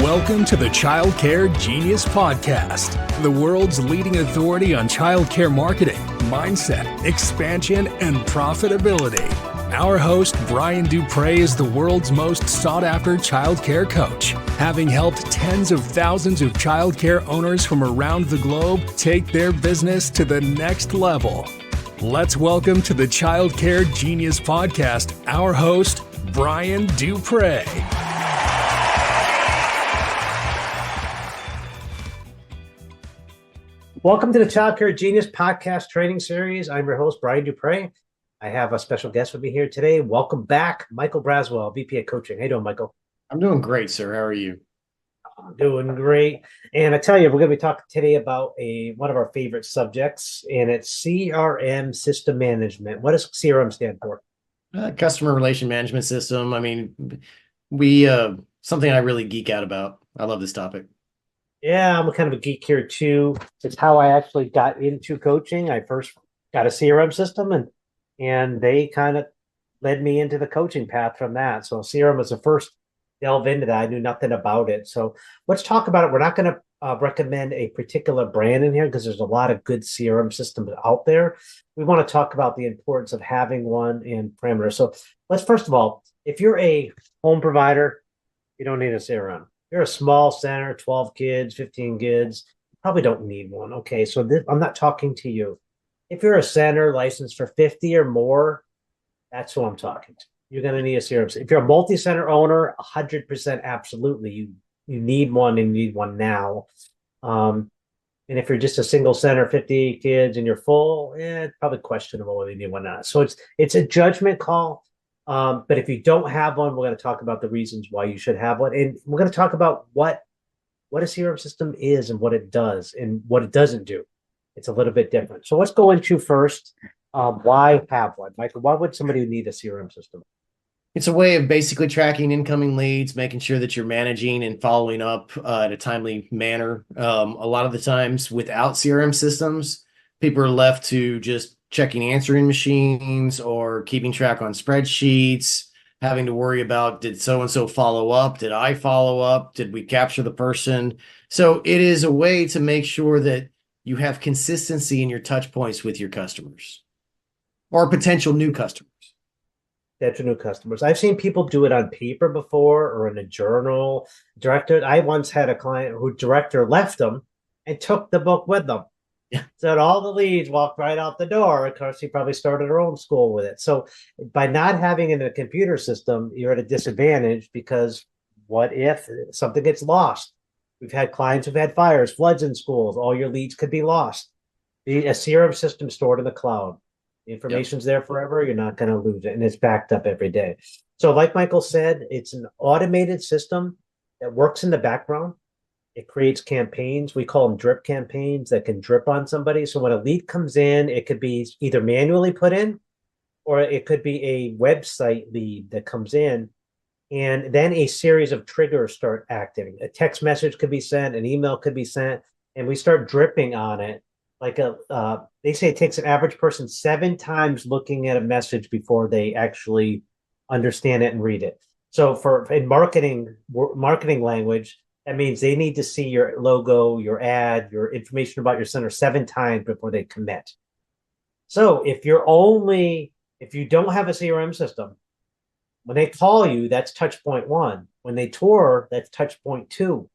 Welcome to the Childcare Genius Podcast, the world's leading authority on childcare marketing, mindset, expansion, and profitability. Our host, Brian Duprey, is the world's most sought-after childcare coach, having helped tens of thousands of childcare owners from around the globe take their business to the next level. Let's welcome to the Childcare Genius Podcast, our host, Brian Duprey. Welcome to the Childcare Genius Podcast Training Series. I'm your host, Brian Duprey. I have a special guest with me here today. Welcome back, Michael Braswell, VP of Coaching. How you doing, Michael? I'm doing great, sir. How are you? I'm doing great. And I tell you, we're going to be talking today about one of our favorite subjects, and it's CRM system management. What does CRM stand for? Customer Relation Management System. I mean, something I really geek out about. I love this topic. Yeah, I'm kind of a geek here too. It's how I actually got into coaching. I first got a CRM system, and they kind of led me into the coaching path from that. So CRM was the first delve into that. I knew nothing about it. So let's talk about it. We're not going to recommend a particular brand in here because there's a lot of good CRM systems out there. We want to talk about the importance of having one and parameters. So let's first of all, if you're a home provider, you don't need a CRM. You're a small center, 12 kids, 15 kids, you probably don't need one. Okay, so I'm not talking to you. If you're a center licensed for 50 or more, that's who I'm talking to. You're going to need a CRM. If you're a multi-center owner, 100% absolutely. You need one, and you need one now. And if you're just a single center, 50 kids, and you're full, it's probably questionable whether you need one or not. So it's a judgment call. But if you don't have one, we're going to talk about the reasons why you should have one. And we're going to talk about what a CRM system is and what it does and what it doesn't do. It's a little bit different. So let's go into first, why have one? Michael, why would somebody need a CRM system? It's a way of basically tracking incoming leads, making sure that you're managing and following up in a timely manner. A lot of the times without CRM systems, people are left to just checking answering machines or keeping track on spreadsheets, having to worry about, did so-and-so follow up? Did I follow up? Did we capture the person? So it is a way to make sure that you have consistency in your touch points with your customers or potential new customers. Potential new customers. I've seen people do it on paper before or in a journal. Director, I once had a client who director left them and took the book with them. Yeah. So all the leads walked right out the door. Of course, he probably started her own school with it. So by not having it in a computer system, you're at a disadvantage because what if something gets lost? We've had clients who've had fires, floods in schools. All your leads could be lost. A CRM system stored in the cloud. The information's there forever. You're not going to lose it. And it's backed up every day. So like Michael said, it's an automated system that works in the background. It creates campaigns. We call them drip campaigns that can drip on somebody. So when a lead comes in, it could be either manually put in, or it could be a website lead that comes in. And then a series of triggers start acting. A text message could be sent, an email could be sent, and we start dripping on it. Like they say it takes an average person 7 times looking at a message before they actually understand it and read it. So in marketing language, that means they need to see your logo, your ad, your information about your center 7 times before they commit. So if you don't have a CRM system, when they call you, that's touch point 1. When they tour, that's touch point 2.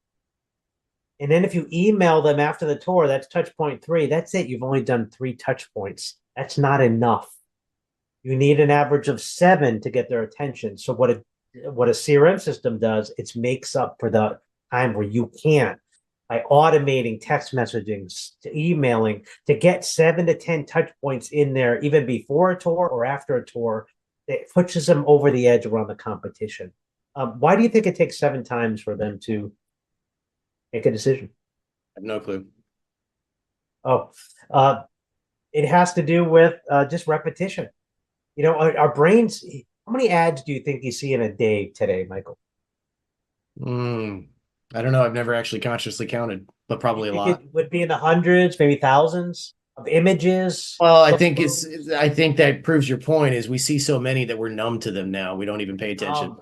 And then if you email them after the tour, that's touch point 3. That's it. You've only done 3 touch points. That's not enough. You need an average of 7 to get their attention. So what a CRM system does, it makes up for the time where you can't, by automating text messaging to emailing, to get 7 to 10 touch points in there, even before a tour or after a tour. It pushes them over the edge around the competition. Why do you think it takes 7 times for them to make a decision? I have no clue. It has to do with just repetition. You know, our brains, how many ads do you think you see in a day today, Michael? I don't know. I've never actually consciously counted, but probably a lot. It would be in the hundreds, maybe thousands of images. Well, I think that proves your point is we see so many that we're numb to them now. We don't even pay attention.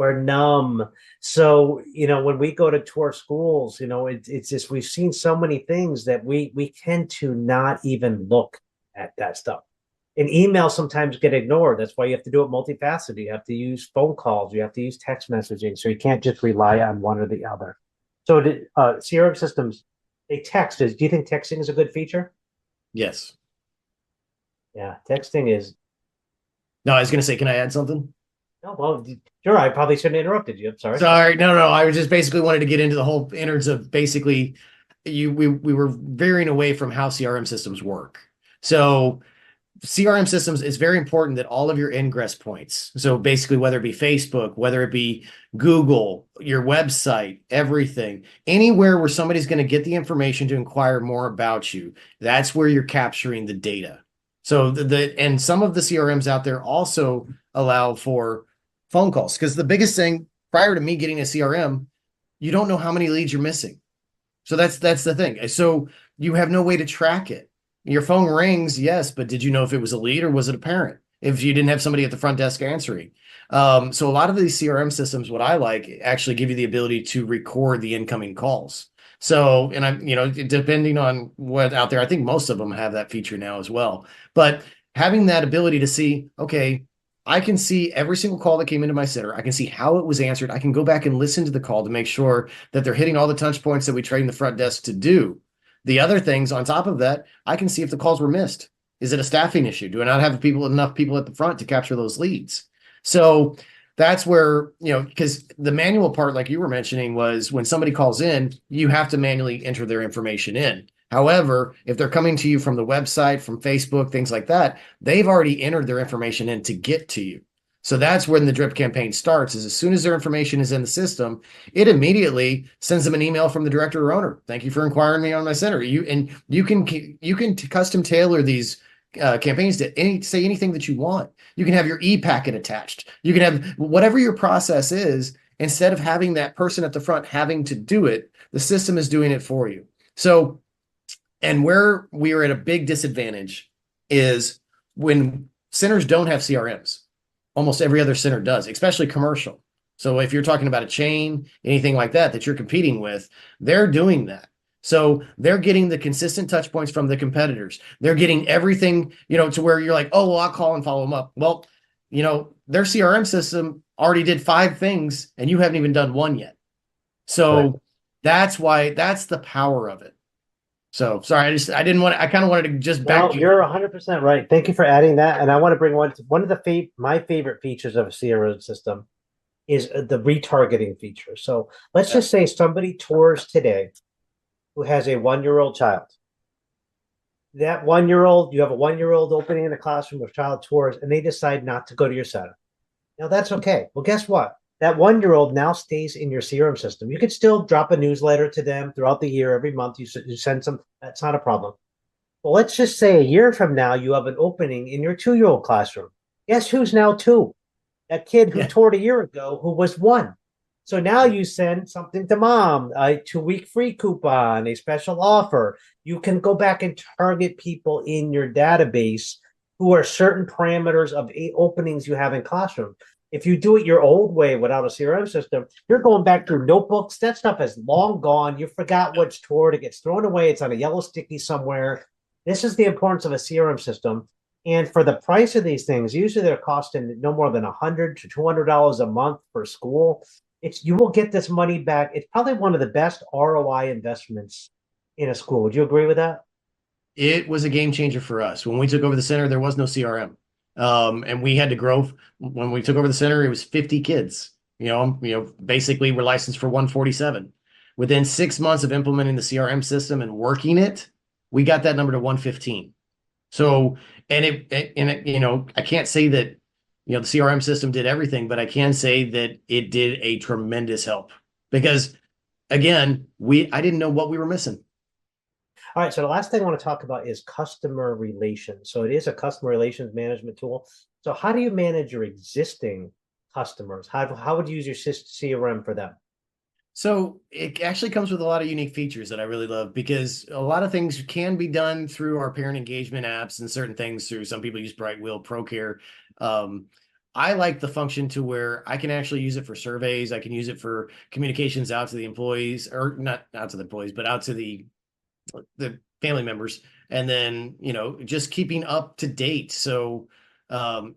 We're numb. So, when we go to tour schools, it's just we've seen so many things that we tend to not even look at that stuff. And emails sometimes get ignored. That's why you have to do it multifaceted. You have to use phone calls. You have to use text messaging. So you can't just rely on one or the other. So CRM systems, they text. Do you think texting is a good feature? Yes. Yeah, texting is. No, I was going to say, can I add something? No, well, sure. I probably shouldn't have interrupted you. I'm sorry. Sorry. No. I was just basically wanted to get into the whole innards of basically we were veering away from how CRM systems work. So CRM systems, it's very important that all of your ingress points, so basically whether it be Facebook, whether it be Google, your website, everything, anywhere where somebody's going to get the information to inquire more about you, that's where you're capturing the data. So and some of the CRMs out there also allow for phone calls, because the biggest thing prior to me getting a CRM, you don't know how many leads you're missing. So that's the thing. So you have no way to track it. Your phone rings, yes, but did you know if it was a lead or was it a parent? If you didn't have somebody at the front desk answering. So a lot of these CRM systems, what I like, actually give you the ability to record the incoming calls. So, and I'm, depending on what out there, I think most of them have that feature now as well. But having that ability to see, okay, I can see every single call that came into my center. I can see how it was answered. I can go back and listen to the call to make sure that they're hitting all the touch points that we train the front desk to do. The other things on top of that, I can see if the calls were missed. Is it a staffing issue? Do I not have enough people at the front to capture those leads? So that's where, because the manual part, like you were mentioning, was when somebody calls in, you have to manually enter their information in. However, if they're coming to you from the website, from Facebook, things like that, they've already entered their information in to get to you. So that's when the drip campaign starts, is as soon as their information is in the system, it immediately sends them an email from the director or owner. Thank you for inquiring me on my center. You can custom tailor these campaigns to say anything that you want. You can have your e-packet attached. You can have whatever your process is. Instead of having that person at the front having to do it, the system is doing it for you. So, and where we are at a big disadvantage is when centers don't have CRMs. Almost every other center does, especially commercial. So if you're talking about a chain, anything like that you're competing with, they're doing that. So they're getting the consistent touch points from the competitors. They're getting everything, to where you're like, oh, well, I'll call and follow them up. Well, their CRM system already did 5 things and you haven't even done one yet. So right. That's the power of it. So sorry, I kind of wanted to just back you. You're 100% right. Thank you for adding that. And I want to bring one of my favorite features of a CRM system is the retargeting feature. So let's just say somebody tours today who has a 1-year-old child. That 1-year-old, you have a 1-year-old opening in a classroom with child tours, and they decide not to go to your center. Now that's okay. Well, guess what? That 1-year-old now stays in your CRM system. You could still drop a newsletter to them throughout the year. Every month you send some. That's not a problem. Well, let's just say a year from now, you have an opening in your 2-year-old classroom. Guess who's now 2? That kid who toured a year ago who was 1. So now you send something to mom, a 2-week free coupon, a special offer. You can go back and target people in your database who are certain parameters of openings you have in classroom. If you do it your old way without a CRM system, you're going back through notebooks. That stuff is long gone. You forgot what's toured. It gets thrown away. It's on a yellow sticky somewhere. This is the importance of a CRM system. And for the price of these things, usually they're costing no more than $100 to $200 a month per school. You will get this money back. It's probably one of the best ROI investments in a school. Would you agree with that? It was a game changer for us. When we took over the center, there was no CRM. And we had to grow. When we took over the center, it was 50 kids. Basically we're licensed for 147. Within 6 months of implementing the CRM system and working it, we got that number to 115. So, I can't say that, the CRM system did everything, but I can say that it did a tremendous help because, again, I didn't know what we were missing. All right. So the last thing I want to talk about is customer relations. So it is a customer relations management tool. So how do you manage your existing customers? How would you use your CRM for them? So it actually comes with a lot of unique features that I really love because a lot of things can be done through our parent engagement apps and certain things through some people use Brightwheel, ProCare. I like the function to where I can actually use it for surveys. I can use it for communications out to the employees, or not out to the employees, but out to the family members. And then, just keeping up to date. So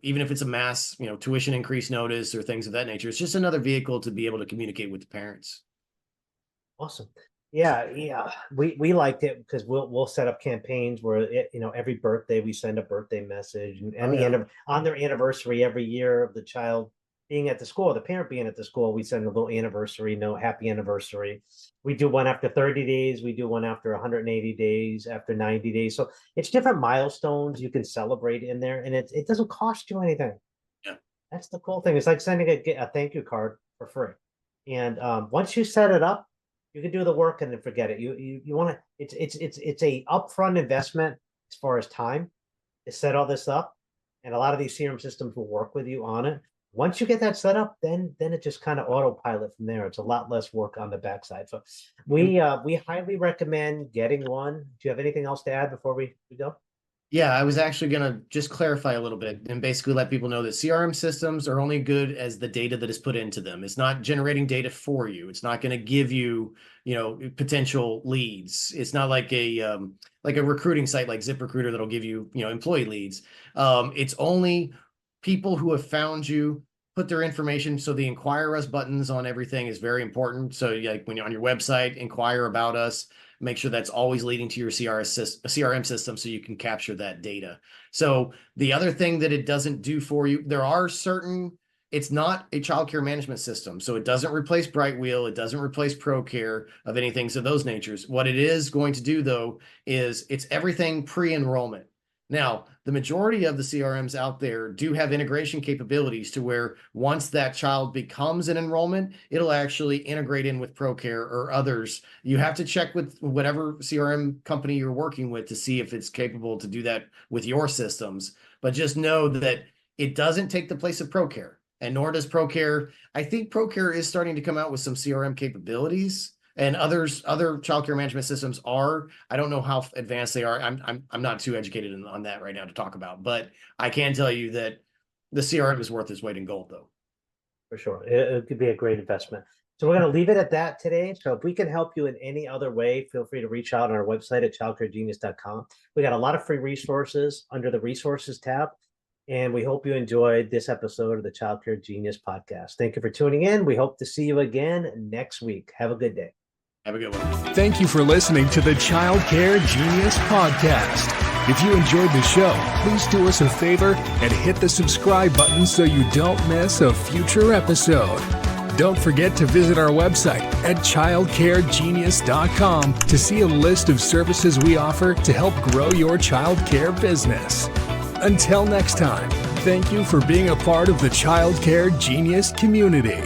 even if it's a mass, tuition increase notice or things of that nature, it's just another vehicle to be able to communicate with the parents. Awesome. Yeah. We liked it because we'll set up campaigns where every birthday we send a birthday message, and on their anniversary every year of the child being at the school, the parent being at the school, we send a little anniversary note, happy anniversary. We do one after 30 days, we do one after 180 days, after 90 days. So it's different milestones you can celebrate in there, and it doesn't cost you anything. Yeah. That's the cool thing. It's like sending a thank you card for free. And once you set it up, you can do the work and then forget it. You want to. It's a upfront investment as far as time to set all this up, and a lot of these CRM systems will work with you on it. Once you get that set up, then it just kind of autopilot from there. It's a lot less work on the backside. So we highly recommend getting one. Do you have anything else to add before we go? Yeah, I was actually going to just clarify a little bit and basically let people know that CRM systems are only good as the data that is put into them. It's not generating data for you. It's not going to give you, potential leads. It's not like a recruiting site like ZipRecruiter that'll give you, employee leads. It's only people who have found you, put their information. So the inquire us buttons on everything is very important. So like when you're on your website, inquire about us. Make sure that's always leading to your CRM system so you can capture that data. So the other thing that it doesn't do for you, it's not a childcare management system. So it doesn't replace Brightwheel. It doesn't replace ProCare of anything of those natures. What it is going to do though, is it's everything pre-enrollment. Now, the majority of the CRMs out there do have integration capabilities to where once that child becomes an enrollment, it'll actually integrate in with ProCare or others. You have to check with whatever CRM company you're working with to see if it's capable to do that with your systems. But just know that it doesn't take the place of ProCare, and nor does ProCare. I think ProCare is starting to come out with some CRM capabilities. And other childcare management systems are. I don't know how advanced they are. I'm not too educated on that right now to talk about, but I can tell you that the CRM is worth its weight in gold, though. For sure, it could be a great investment. So we're going to leave it at that today. So if we can help you in any other way, feel free to reach out on our website at childcaregenius.com. We got a lot of free resources under the resources tab. And we hope you enjoyed this episode of the Childcare Genius podcast. Thank you for tuning in. We hope to see you again next week. Have a good day. Have a good one. Thank you for listening to the Childcare Genius podcast. If you enjoyed the show, please do us a favor and hit the subscribe button so you don't miss a future episode. Don't forget to visit our website at childcaregenius.com to see a list of services we offer to help grow your childcare business. Until next time, thank you for being a part of the Childcare Genius community.